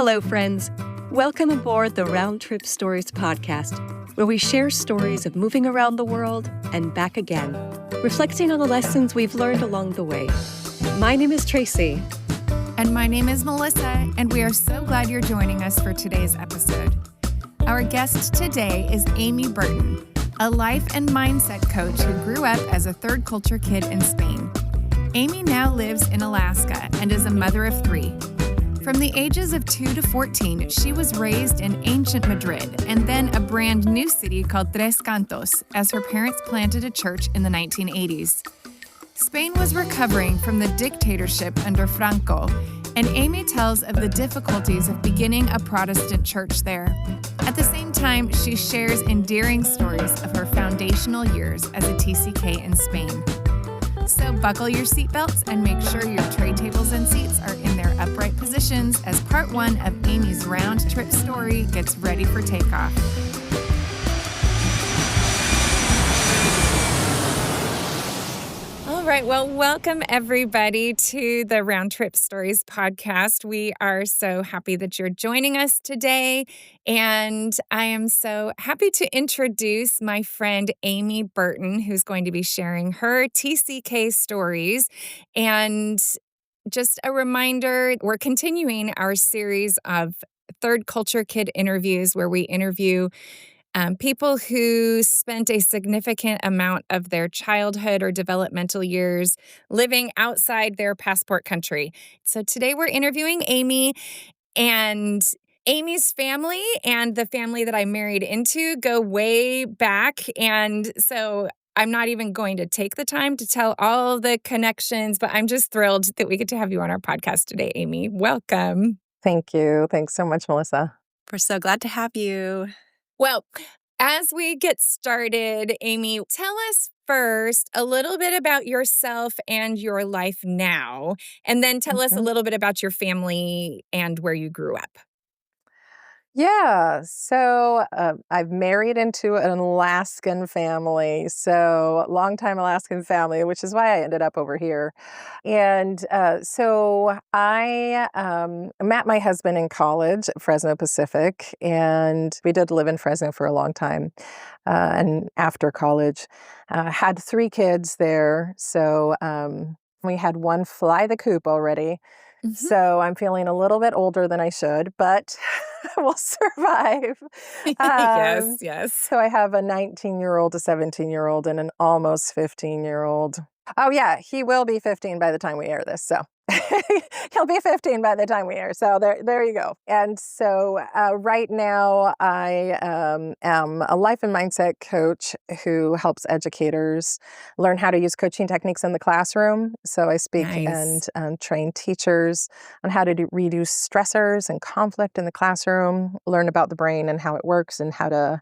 Hello, friends. Welcome aboard the Round Trip Stories podcast, where we share stories of moving around the world and back again, reflecting on the lessons we've learned along the way. My name is Tracy. And my name is Melissa, and we are so glad you're joining us for today's episode. Our guest today is Amy Burton, a life and mindset coach who grew up as a third culture kid in Spain. Amy now lives in Alaska and is a mother of 3. From the ages of 2 to 14, she was raised in ancient Madrid and then a brand new city called Tres Cantos as her parents planted a church in the 1980s. Spain was recovering from the dictatorship under Franco, and Amy tells of the difficulties of beginning a Protestant church there. At the same time, she shares endearing stories of her foundational years as a TCK in Spain. So buckle your seatbelts and make sure your tray tables and seats are in their upright positions as part 1 of Amy's round trip story gets ready for takeoff. All right. Well, welcome everybody to the Round Trip Stories podcast. We are so happy that you're joining us today. And I am so happy to introduce my friend Amy Burton, who's going to be sharing her TCK stories. And just a reminder, we're continuing our series of third culture kid interviews where we interview people who spent a significant amount of their childhood or developmental years living outside their passport country. So today we're interviewing Amy, and Amy's family and the family that I married into go way back. And so I'm not even going to take the time to tell all the connections, but I'm just thrilled that we get to have you on our podcast today, Amy. Welcome. Thank you. Thanks so much, Melissa. We're so glad to have you. Well, as we get started, Amy, tell us first a little bit about yourself and your life now, and then tell us a little bit about your family and where you grew up. Yeah, so I've married into an Alaskan family, so longtime Alaskan family, which is why I ended up over here. And so I met my husband in college at Fresno Pacific, and we did live in Fresno for a long time. And after college, had 3 kids there. So we had one fly the coop already. So I'm feeling a little bit older than I should, but we'll survive. Yes. So I have a 19-year-old, a 17-year-old, and an almost 15-year-old. Oh, yeah, he will be 15 by the time we air this. So he'll be 15 by the time we air. So there you go. And so right now I am a life and mindset coach who helps educators learn how to use coaching techniques in the classroom. So I speak and train teachers on how to reduce stressors and conflict in the classroom, learn about the brain and how it works, and how to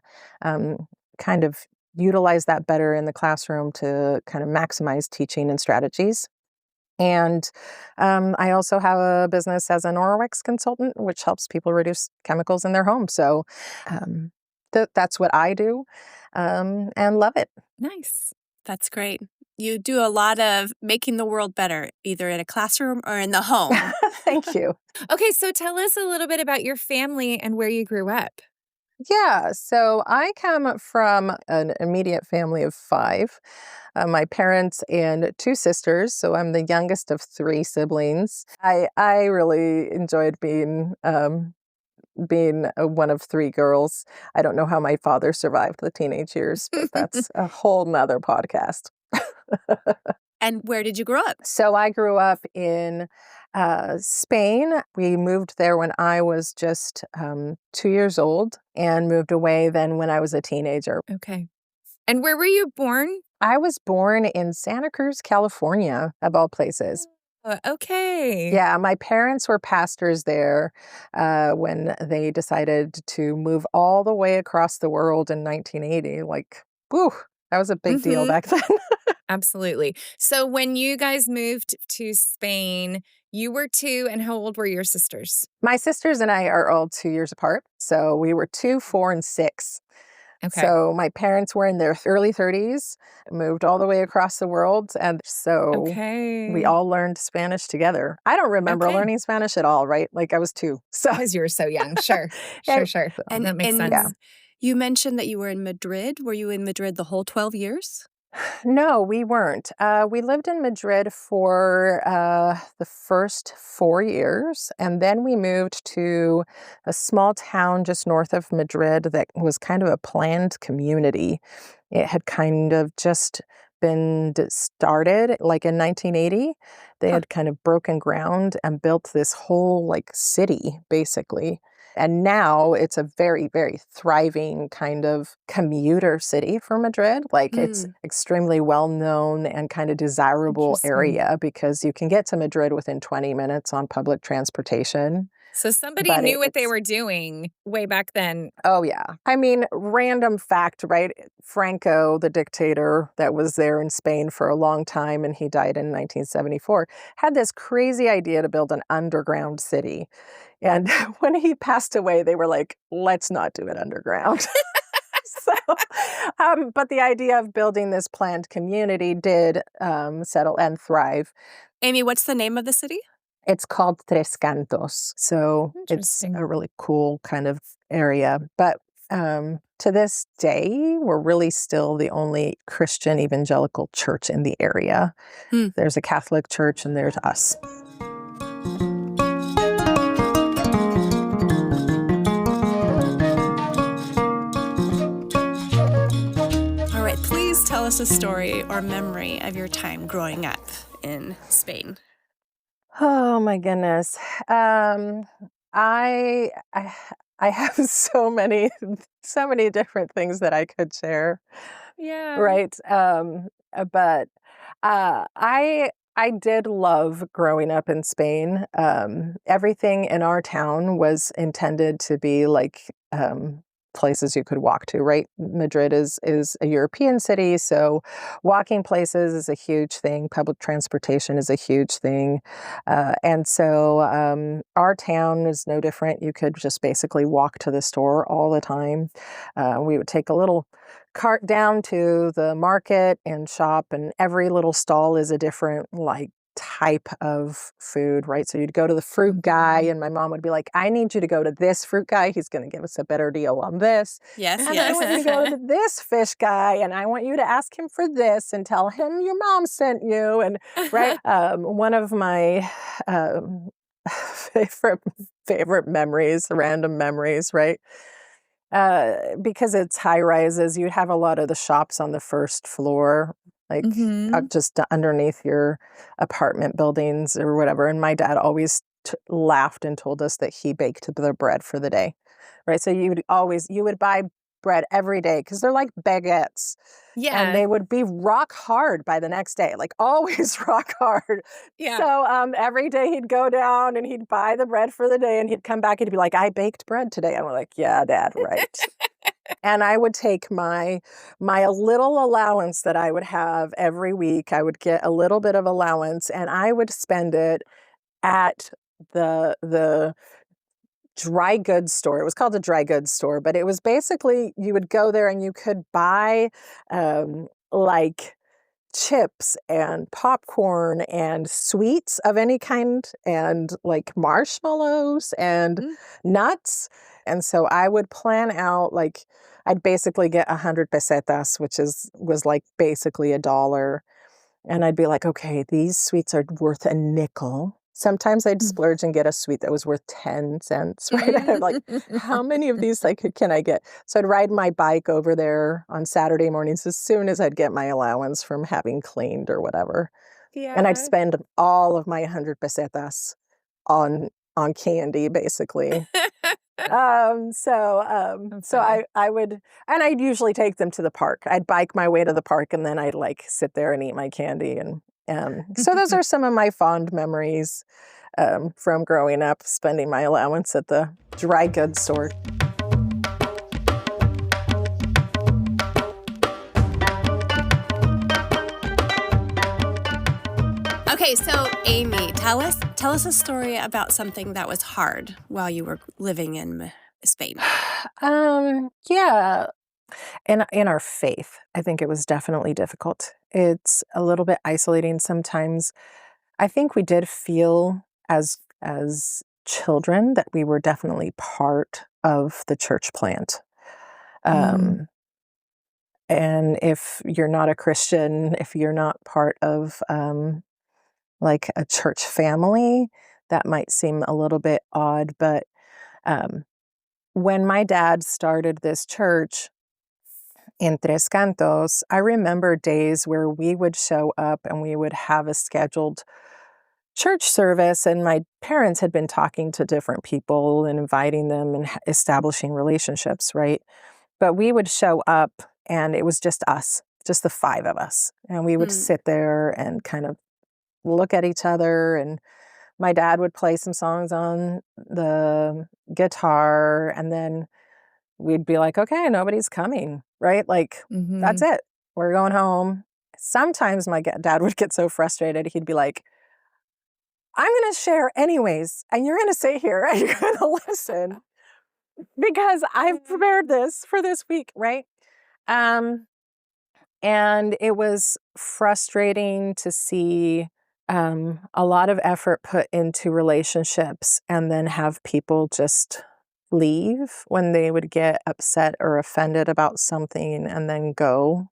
kind of utilize that better in the classroom to kind of maximize teaching and strategies. And I also have a business as an Norwex consultant, which helps people reduce chemicals in their home. So that's what I do and love it. Nice. That's great. You do a lot of making the world better, either in a classroom or in the home. Thank you. Okay, so tell us a little bit about your family and where you grew up. Yeah, so I come from an immediate family of 5. My parents and 2 sisters, so I'm the youngest of 3 siblings. I really enjoyed being one of 3 girls. I don't know how my father survived the teenage years, but that's a whole nother podcast. And where did you grow up? So I grew up in Spain. We moved there when I was just 2 years old and moved away then when I was a teenager. Okay. And where were you born? I was born in Santa Cruz, California, of all places. Okay. Yeah, my parents were pastors there when they decided to move all the way across the world in 1980. Like, whew, that was a big deal back then. Absolutely. So when you guys moved to Spain, you were 2, and how old were your sisters? My sisters and I are all 2 years apart. So we were 2, 4, and 6. Okay. So my parents were in their early 30s, moved all the way across the world. And so we Okay. all learned Spanish together. I don't remember Okay. learning Spanish at all, right? Like I was 2. So Because you were so young. Sure. yeah, Sure. And That makes and sense. you mentioned that you were in Madrid. Were you in Madrid the whole 12 years? no, we weren't. We lived in Madrid for the first 4 years, and then we moved to a small town just north of Madrid that was kind of a planned community. It had kind of just been started like in 1980. They Huh. had kind of broken ground and built this whole like city, basically. And now it's a very, very thriving kind of commuter city for Madrid. Like it's Mm, extremely well known and kind of desirable Interesting. area because you can get to Madrid within 20 minutes on public transportation. So somebody But knew what they it's, were doing way back then. oh yeah. I mean, random fact, right? Franco, the dictator that was there in Spain for a long time and he died in 1974, had this crazy idea to build an underground city. And when he passed away, they were like, let's not do it underground. So, but the idea of building this planned community did settle and thrive. Amy, what's the name of the city? It's called Tres Cantos. So it's Interesting. a really cool kind of area. But to this day, we're really still the only Christian evangelical church in the area. Hmm. There's a Catholic church and there's us. All right, please tell us a story or memory of your time growing up in Spain. Oh my goodness. I, I I have so many different things that I could share, Yeah. right? But I did love growing up in Spain. Everything in our town was intended to be like places you could walk to, right? Madrid is a European city, so walking places is a huge thing. Public transportation is a huge thing, and so our town is no different. You could just basically walk to the store all the time. We would take a little cart down to the market and shop, and every little stall is a different like type of food, right? So you'd go to the fruit guy and my mom would be like, I need you to go to this fruit guy. He's going to give us a better deal on this. Yes, And I want you to go to this fish guy and I want you to ask him for this and tell him your mom sent you. And right. One of my favorite memories, random memories, right? Because it's high rises, you have a lot of the shops on the first floor, like Mhm. just underneath your apartment buildings or whatever. And my dad always laughed and told us that he baked the bread for the day, right? So you would buy bread every day because they're like baguettes. And Yeah. they would be rock hard by the next day, like always rock hard. Yeah. So every day he'd go down and he'd buy the bread for the day and he'd come back and he'd be like, I baked bread today. And we're like, yeah, Dad, right. And I would take my little allowance that I would have every week. I would get a little bit of allowance and I would spend it at the dry goods store. It was called a dry goods store, but it was basically you would go there and you could buy like chips and popcorn and sweets of any kind and like marshmallows and Mm. nuts. And so I would plan out like I'd basically get 100 pesetas, which was like basically $1. And I'd be like, okay, these sweets are worth a nickel. Sometimes I'd Mm. splurge and get a sweet that was worth 10 cents, right? And I'm like, how many of these like can I get? So I'd ride my bike over there on Saturday mornings as soon as I'd get my allowance from having cleaned or whatever. And I'd Yeah. spend all of my 100 pesetas on candy, basically. So Okay. I would, and I'd usually take them to the park. I'd bike my way to the park and then I'd like sit there and eat my candy. And so those are some of my fond memories from growing up, spending my allowance at the dry goods store. Okay, so Amy, tell us a story about something that was hard while you were living in Spain. Yeah. In our faith, I think it was definitely difficult. It's a little bit isolating sometimes. I think we did feel as children that we were definitely part of the church plant. Mm. Um, and if you're not a Christian, if you're not part of like a church family, that might seem a little bit odd. But um, when my dad started this church in Tres Cantos, I remember days where we would show up and we would have a scheduled church service, and my parents had been talking to different people and inviting them and establishing relationships, right? But we would show up and it was just us, just the five of us. And we would Mm. sit there and kind of look at each other, and my dad would play some songs on the guitar, and then we'd be like, okay, nobody's coming, right? Like, that's Mhm. it. We're going home. Sometimes my dad would get so frustrated. He'd be like, I'm going to share anyways, and you're going to sit here and you're going to listen because I've prepared this for this week, right? Um, and it was frustrating to see a lot of effort put into relationships and then have people just leave when they would get upset or offended about something and then go.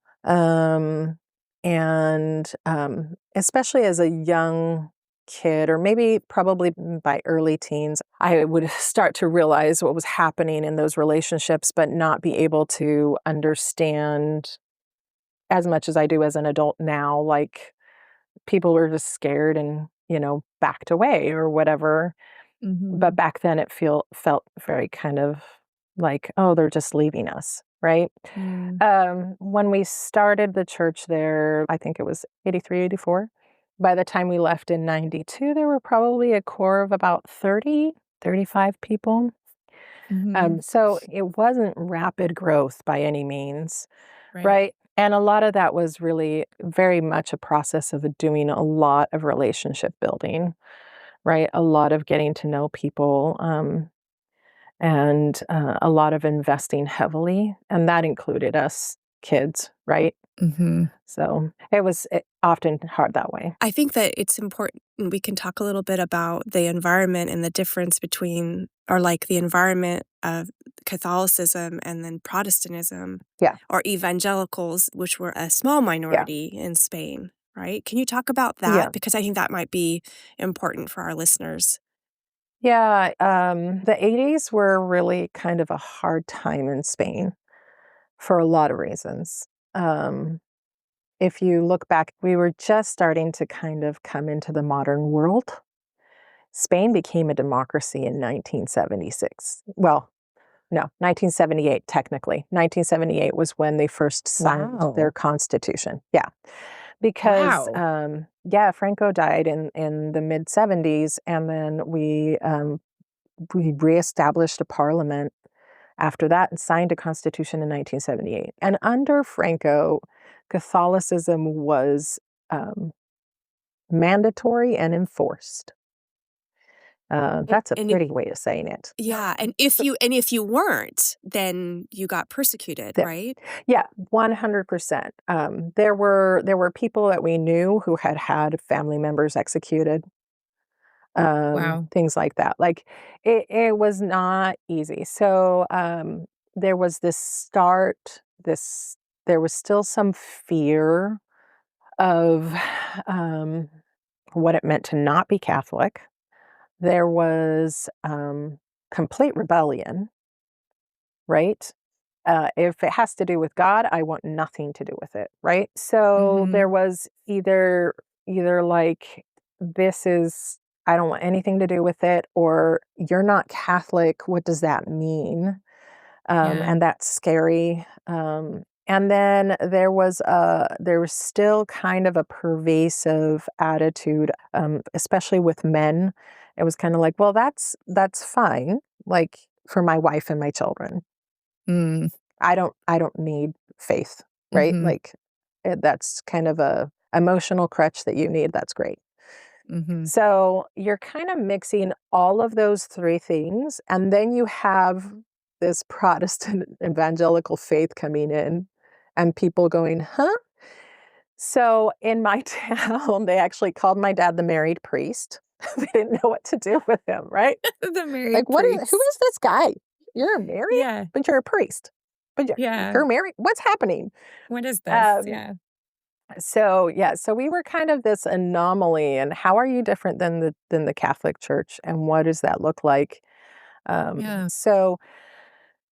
And especially as a young kid, or maybe probably by early teens, I would start to realize what was happening in those relationships, but not be able to understand as much as I do as an adult now. Like, people were just scared and, backed away or whatever. But Mhm. back then it felt very kind of like, oh, they're just leaving us, right? Mm. When we started the church there, I think it was 83, 84. By the time we left in 92, there were probably a core of about 30, 35 people. Mhm. So it wasn't rapid growth by any means, Right. right? And a lot of that was really very much a process of doing a lot of relationship building, right? A lot of getting to know people, and a lot of investing heavily. And that included us kids, right? Mhm. So it was often hard that way. I think that it's important we can talk a little bit about the environment and the difference between, or like the environment of Catholicism and then Protestantism Yeah. or evangelicals, which were a small Yeah. minority in Spain, right? Can you talk about Yeah. that? Because I think that might be important for our listeners. Yeah. The 80s were really kind of a hard time in Spain for a lot of reasons. Um, if you look back, we were just starting to kind of come into the modern world. Spain became a democracy in 1976. Well, no, 1978, technically. 1978 was when they first signed their Wow. constitution. Yeah. Because, Wow. yeah, Franco died in the mid 70s. And then we reestablished a parliament after that and signed a constitution in 1978. And under Franco, Catholicism was um, mandatory and enforced. That's a And if, pretty way of saying it. yeah, and if you weren't, then you got persecuted, There. right? Yeah, 100%. There were people that we knew who had had family members executed, Wow. things like that. Like, it was not easy. So there was there was still some fear of um, what it meant to not be Catholic. There was complete rebellion, right? If it has to do with God, I want nothing to do with it, right? So there Mhm. was either like, this is, I don't want anything to do with it, or you're not Catholic. What does that mean? Yeah. And that's scary. And then there was still kind of a pervasive attitude, especially with men. It was kind of like, well, that's fine, like, for my wife and my children. Mm. I don't need faith, right? Mhm. Like, that's kind of a emotional crutch that you need. That's great. Mhm. So you're kind of mixing all of those three things, and then you have this Protestant evangelical faith coming in and people going, huh? So in my town, they actually called my dad the married priest. They didn't know what to do with him, right? The married Like, who priest. is this guy? You're married, Yeah. but you're a priest. But Yeah. you're married? What's happening? What is this? Um, Yeah. so we were kind of this anomaly. And how are you different than the Catholic Church? And what does that look like? Yeah. So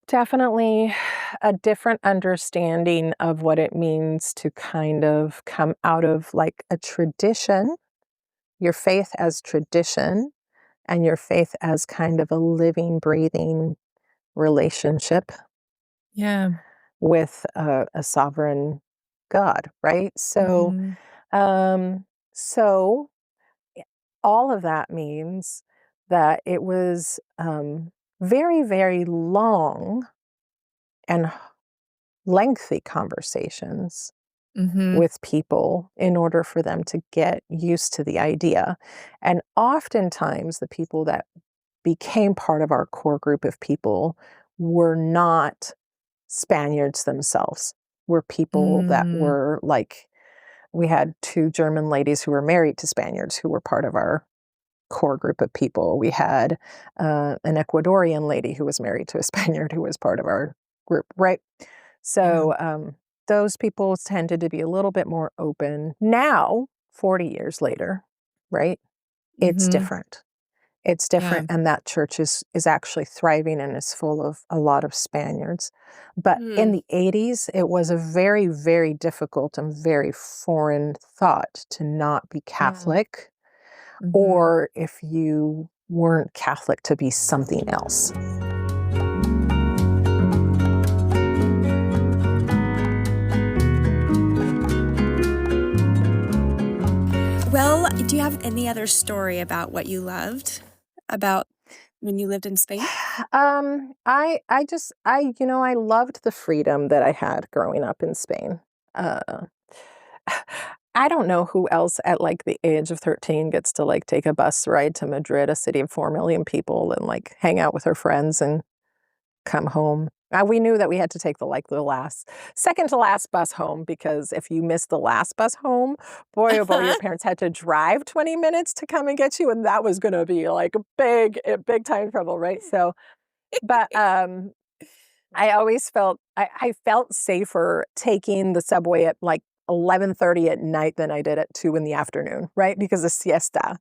definitely a different understanding of what it means to kind of come out of like a tradition, your faith as tradition, and your faith as kind of a living, breathing relationship Yeah. with a sovereign God, right? Mhm. So all of that means that it was very, very long and lengthy conversations Mhm. with people in order for them to get used to the idea. And oftentimes, the people that became part of our core group of people were not Spaniards themselves, were people that Mm. were like, we had two German ladies who were married to Spaniards who were part of our core group of people. We had an Ecuadorian lady who was married to a Spaniard who was part of our group, right? Yeah. So those people tended to be a little bit more open. Now, 40 years later, right? It's Mhm. different. It's Yeah. different, and that church is actually thriving and is full of a lot of Spaniards. But in Mm. the 80s, it was a very, very difficult and very foreign thought to not be Yeah. Catholic, Mhm. or if you weren't Catholic, to be something else. Well, do you have any other story about what you loved about when you lived in Spain? I loved the freedom that I had growing up in Spain. Uh, I don't know who else at like the age of 13 gets to like take a bus ride to Madrid, a city of 4 million people, and like hang out with her friends and come home. We knew that we had to take the second to last bus home, because if you missed the last bus home, boy, oh boy, your parents had to drive 20 minutes to come and get you. And that was going to be like big time trouble, right? So, but I always I felt safer taking the subway at like 11:30 at night than I did at 2 in the afternoon, right? Because of siesta.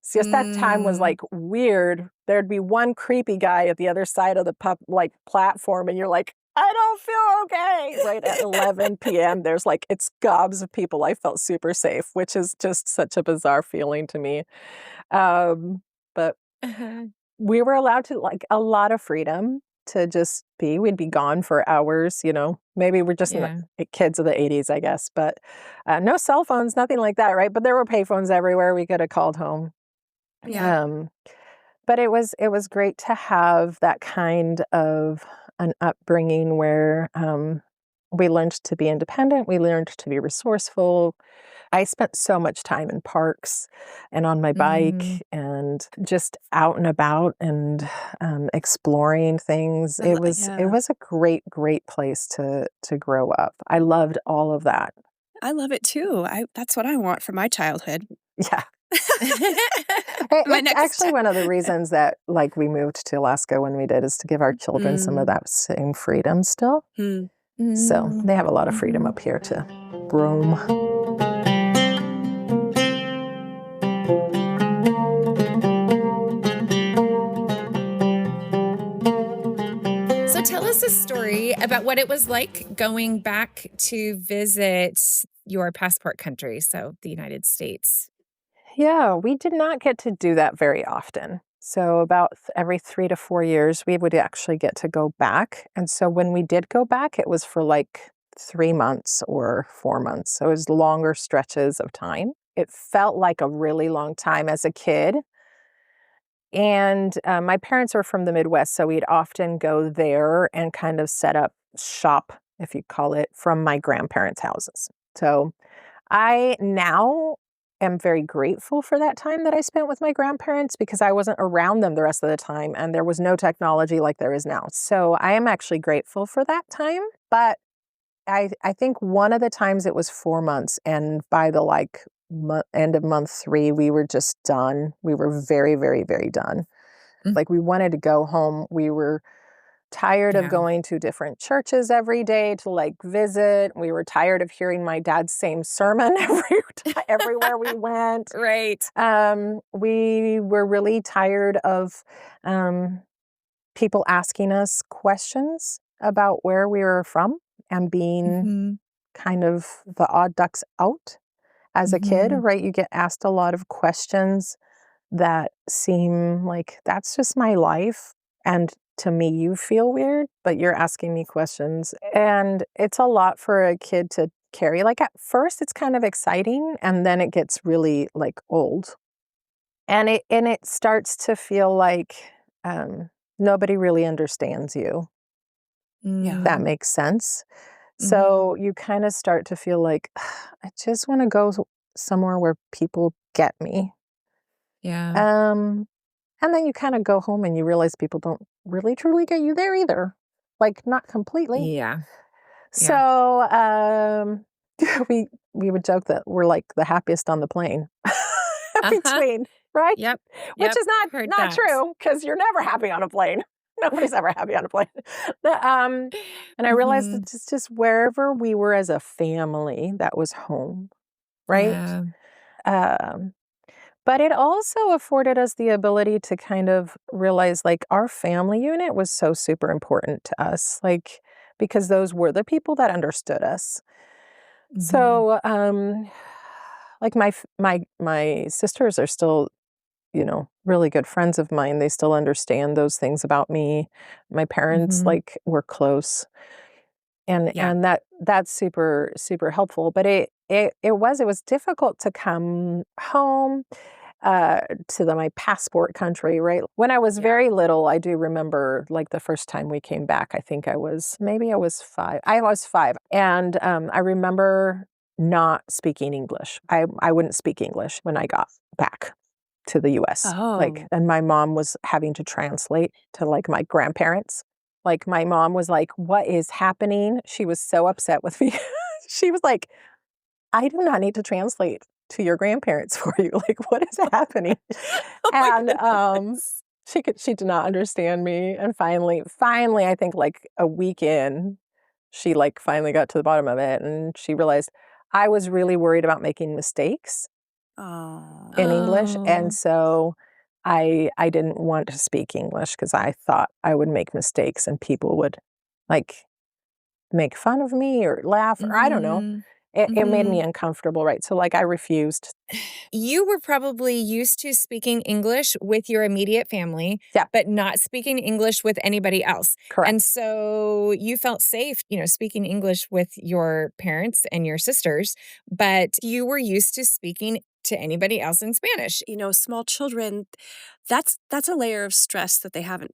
Siesta time was Mm. like weird. There'd be one creepy guy at the other side of the platform, and you're like, I don't feel okay. Right at 11 p.m., there's like it's gobs of people. I felt super safe, which is just such a bizarre feeling to me. But Uh-huh. we were allowed to like a lot of freedom to just be. We'd be gone for hours, you know. Maybe we're just Yeah. kids of the 80s, I guess. But no cell phones, nothing like that, right? But there were payphones everywhere. We could have called home. Yeah. Um, but it was great to have that kind of an upbringing where we learned to be independent. We learned to be resourceful. I spent so much time in parks and on my Mm. bike and just out and about and exploring things. It Yeah, was a great, great place to grow up. I loved all of that. I love it too. That's what I want for my childhood. Yeah. My It's next actually one of the reasons that like we moved to Alaska when we did, is to give our children some of Mm, that same freedom still. hmm. So Mm. they have a lot of freedom Mhm. up here to roam. So tell us a story about what it was like going back to visit your passport country, so the United States. Yeah, we did not get to do that very often. So about every 3 to 4 years, we would actually get to go back. And so when we did go back, it was for like 3 months or 4 months. So it was longer stretches of time. It felt like a really long time as a kid. And my parents are from the Midwest, so we'd often go there and kind of set up shop, if you call it, from my grandparents' houses. So I now am very grateful for that time that I spent with my grandparents because I wasn't around them the rest of the time and there was no technology like there is now. So I am actually grateful for that time. But I think one of the times it was 4 months, and by the end of month 3, we were just done. We were very, very, very done. Mm. Like we wanted to go home. We were tired of Yeah. going to different churches every day to like visit. We were tired of hearing my dad's same sermon everywhere we went. Right. We were really tired of people asking us questions about where we were from and being Mm-hmm. kind of the odd ducks out as a kid, Mm-hmm. right? You get asked a lot of questions that seem like that's just my life. And to me, you feel weird, but you're asking me questions. And it's a lot for a kid to carry. Like at first, it's kind of exciting, and then it gets really like old. And it starts to feel like nobody really understands you. Yeah. That makes sense. Mm-hmm. So you kind of start to feel like, I just want to go somewhere where people get me. Yeah. And then you kind of go home and you realize people don't really truly get you there either. Like not completely. Yeah. So we would joke that we're like the happiest on the plane between, right? Yep. Which is Heard not that. true, because you're never happy on a plane. Nobody's ever happy on a plane. And I realized Mhm. it's just wherever we were as a family, that was home, right? Yeah. Um, but it also afforded us the ability to kind of realize like our family unit was so super important to us, like because those were the people that understood us. Mhm. So, like my sisters are still, really good friends of mine. They still understand those things about me. My parents Mhm. like were close, and Yeah. that's super super helpful. But it was difficult to come home to my passport country, right? When I was Yeah. very little, I do remember like the first time we came back. Maybe I was 5. I was 5, and I remember not speaking English. I wouldn't speak English when I got back to the US. Oh. And my mom was having to translate to like my grandparents. Like my mom was like, "What is happening?" She was so upset with me. She was like, "I do not need to translate to your grandparents for you. Like, what is happening?" Oh my And goodness. she did not understand me. And finally, I think like a week in, she like finally got to the bottom of it, and she realized I was really worried about making mistakes Oh. in English. And Oh. so I didn't want to speak English because I thought I would make mistakes and people would like make fun of me or laugh, or I don't know. Mhm. It made me Mhm. uncomfortable, right? So like I refused. You were probably used to speaking English with your immediate family, Yeah. but not speaking English with anybody else. And Correct. so you felt safe, speaking English with your parents and your sisters, but you were used to speaking to anybody else in Spanish. Small children, that's a layer of stress that they haven't,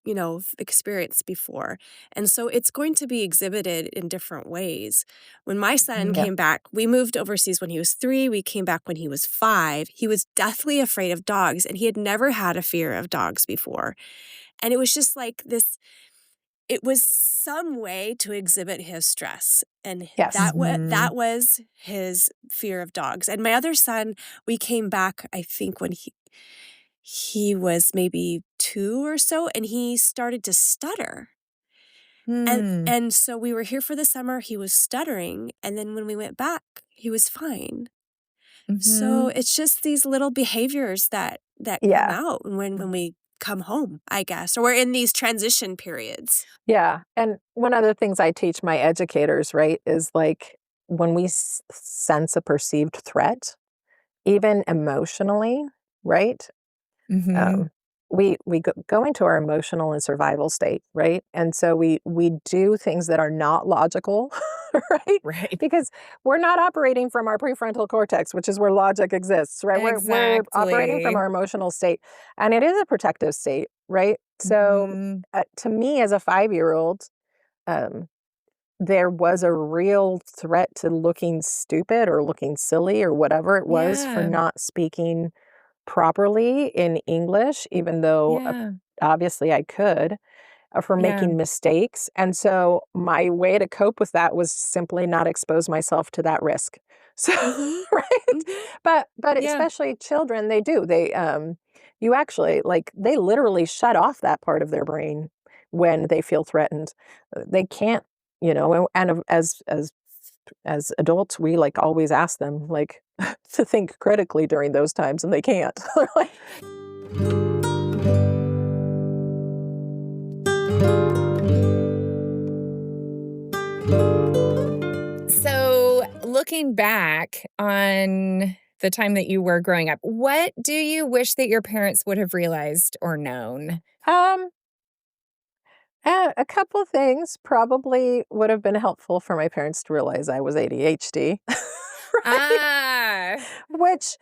experienced before. And so it's going to be exhibited in different ways. When my son Mhm. Yeah. came back, we moved overseas when he was 3, we came back when he was 5. He was deathly afraid of dogs, and he had never had a fear of dogs before. And it was just like this. It was some way to exhibit his stress, and Yes. Mhm. that was his fear of dogs. And my other son, we came back, I think, when he was maybe 2 or so, and he started to stutter. And Hmm. and so we were here for the summer, he was stuttering, and then when we went back, he was fine. So Mhm. it's just these little behaviors that come Yeah. out when we come home, I guess, or we're in these transition periods. Yeah. And one of the things I teach my educators, right, is like when we sense a perceived threat, even emotionally, right? Mhm. Um, we go into our emotional and survival state, right? And so we do things that are not logical, right? Right. Because we're not operating from our prefrontal cortex, which is where logic exists, right? We're operating from Exactly. our emotional state, and it is a protective state, right? So Mhm. to me, as a 5-year-old, um, there was a real threat to looking stupid or looking silly or whatever it was for Yeah. not speaking properly in English, even though Yeah. obviously I could, for Yeah. making mistakes. And so my way to cope with that was simply not expose myself to that risk. So, Mhm. right? Mhm. But Yeah. especially children, they do. You actually like they literally shut off that part of their brain when they feel threatened. They can't, as adults, we like always ask them like to think critically during those times, and they can't. They're like, So, looking back on the time that you were growing up, what do you wish that your parents would have realized or known? um, a couple of things probably would have been helpful for my parents to realize I was ADHD, right? Ah, Which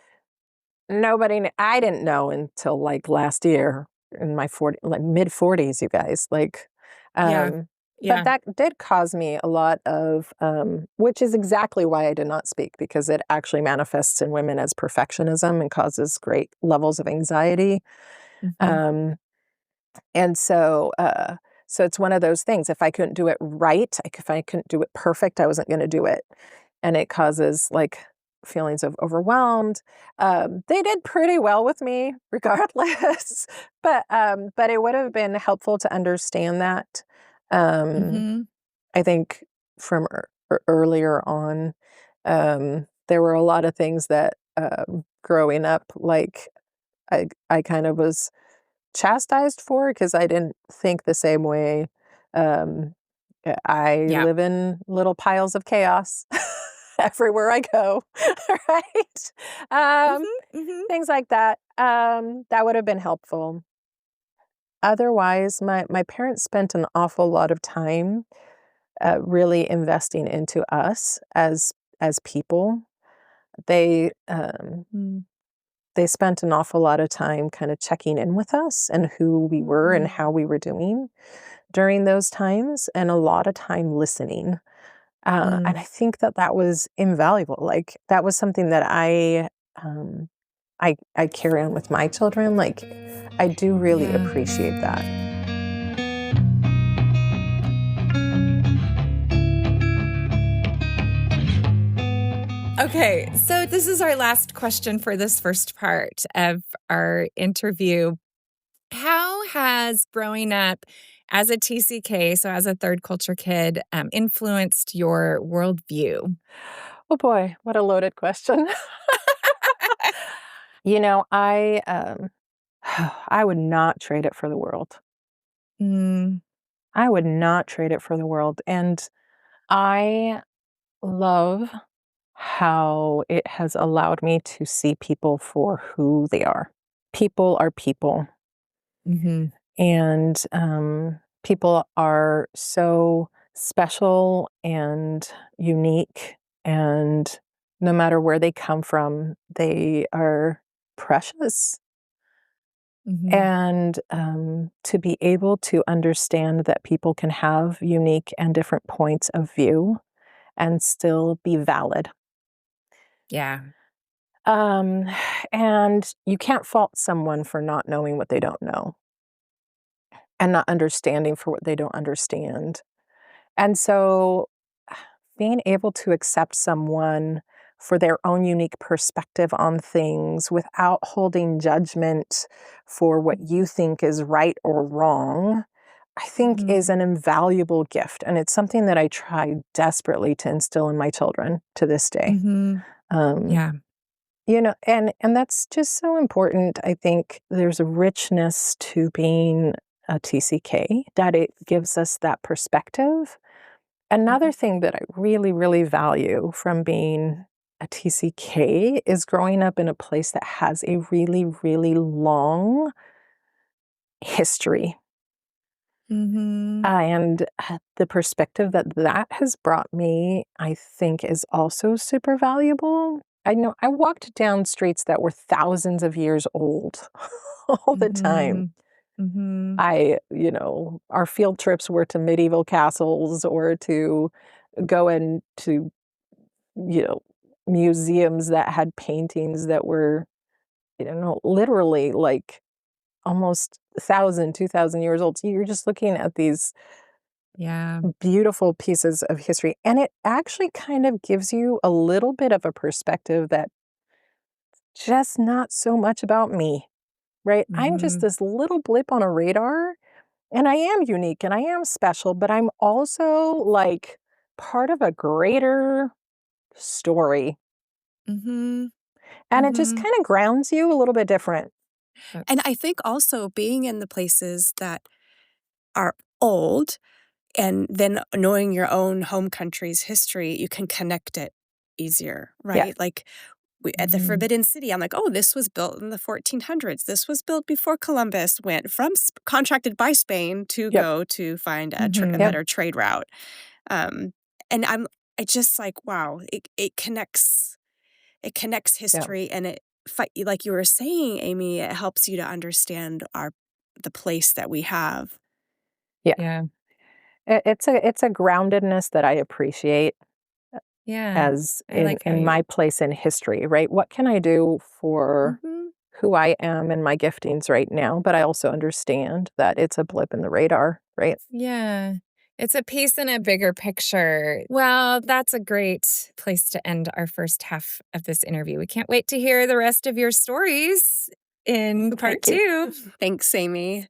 I didn't know until like last year in my like mid 40s, you guys. yeah. Um, but Yeah. that did cause me a lot of, which is exactly why I did not speak, because it actually manifests in women as perfectionism and causes great levels of anxiety. Mhm. Um, and so it's one of those things. If I couldn't do it right, if I couldn't do it perfect, I wasn't going to do it. And it causes like feelings of overwhelmed. They did pretty well with me regardless, but it would have been helpful to understand that. Um, Mhm. I think from earlier on, there were a lot of things that growing up, like I kind of was chastised for because I didn't think the same way. Um, I Yeah. live in little piles of chaos everywhere I go, right? Um, Mhm. Mhm. things like that. That would have been helpful. Otherwise, my parents spent an awful lot of time really investing into us as people. They Mm. they spent an awful lot of time kind of checking in with us and who we were and how we were doing during those times, and a lot of time listening. And I Mm. think that that was invaluable. Like that was something that um, I carry on with my children. Like I do really Yeah. appreciate that. Okay, so this is our last question for this first part of our interview. How has growing up as a TCK, so as a third culture kid, influenced your worldview? Oh boy, what a loaded question. I I would not trade it for the world. Mm. I would not trade it for the world. And I love how it has allowed me to see people for who they are. People are people, Mhm. and people are so special and unique. And no matter where they come from, they are precious. Mhm. And to be able to understand that people can have unique and different points of view and still be valid. Yeah. Um, and you can't fault someone for not knowing what they don't know and not understanding for what they don't understand. And so being able to accept someone for their own unique perspective on things without holding judgment for what you think is right or wrong, I think is Mhm. an invaluable gift. And it's something that I try desperately to instill in my children to this day. Mhm. Um, Yeah. and that's just so important. I think there's a richness to being a TCK that it gives us that perspective. Another Mhm. thing that I really, really value from being a TCK is growing up in a place that has a really, really long history. Mhm. And the perspective that that has brought me, I think, is also super valuable. I know I walked down streets that were thousands of years old all the time. Mhm. Mm-hmm. Our field trips were to medieval castles or to go into, museums that had paintings that were, literally like almost 1,000, 2,000 years old. So you're just looking at these Yeah. beautiful pieces of history. And it actually kind of gives you a little bit of a perspective that just not so much about me, right? I'm just Mm-hmm. this little blip on a radar, and I am unique and I am special, but I'm also like part of a greater story. Mm-hmm. And it just Mm-hmm. kind of grounds you a little bit different. And I think also being in the places that are old and then knowing your own home country's history, you can connect it easier, Yeah. right? Like at the Mm-hmm. Forbidden City, I'm like, oh, this was built in the 1400s. This was built before Columbus went contracted by Spain to Yep. go to find a Mm-hmm. better trade route. And it's just like, wow, it connects Yeah. history, and like you were saying, Amy, it helps you to understand the place that we have. Yeah. Yeah. It's a groundedness that I appreciate Yeah. as I like how in you. my place in history, right? What can I do for Mm-hmm. who I am and my giftings right now? But I also understand that it's a blip in the radar, right? Yeah. It's a piece in a bigger picture. Well, that's a great place to end our first half of this interview. We can't wait to hear the rest of your stories in part Thank you. 2. Thanks, Amy.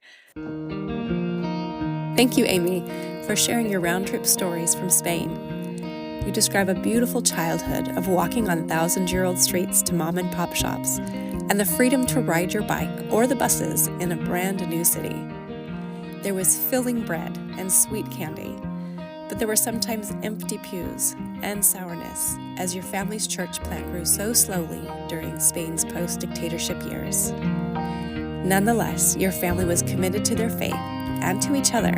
Thank you, Amy, for sharing your round trip stories from Spain. You describe a beautiful childhood of walking on 1,000-year-old streets to mom and pop shops, and the freedom to ride your bike or the buses in a brand new city. There was filling bread and sweet candy, but there were sometimes empty pews and sourness as your family's church plant grew so slowly during Spain's post-dictatorship years. Nonetheless, your family was committed to their faith and to each other,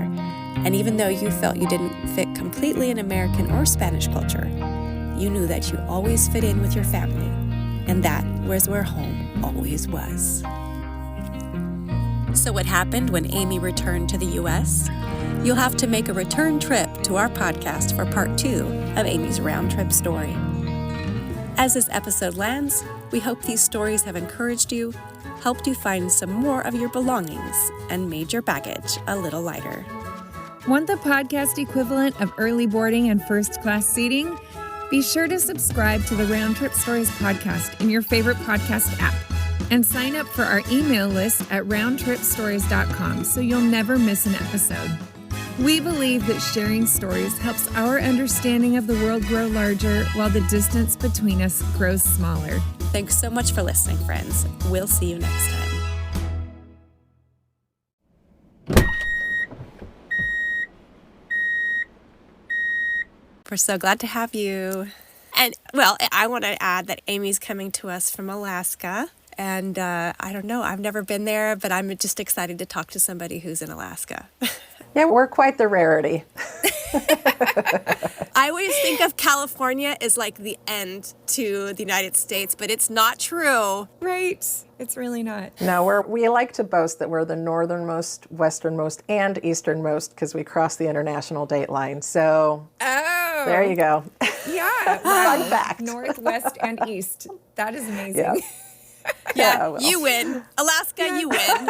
and even though you felt you didn't fit completely in American or Spanish culture, you knew that you always fit in with your family, and that was where home always was. So what happened when Amy returned to the U.S.? You'll have to make a return trip to our podcast for part 2 of Amy's round trip story. As this episode lands, we hope these stories have encouraged you, helped you find some more of your belongings, and made your baggage a little lighter. Want the podcast equivalent of early boarding and first-class seating? Be sure to subscribe to the Round Trip Stories podcast in your favorite podcast app and sign up for our email list at roundtripstories.com so you'll never miss an episode. We believe that sharing stories helps our understanding of the world grow larger while the distance between us grows smaller. Thanks so much for listening, friends. We'll see you next time. We're so glad to have you. And, well, I want to add that Amy's coming to us from Alaska. And I don't know, I've never been there, but I'm just excited to talk to somebody who's in Alaska. Yeah, we're quite the rarity. I always think of California as like the end to the United States, but it's not true. Right. It's really not. No, we like to boast that we're the northernmost, westernmost, and easternmost because we cross the international date line. So there you go. Yeah. Fun fact. North, west, and east. That is amazing. Yeah. Yeah, well. you win. Alaska, you win.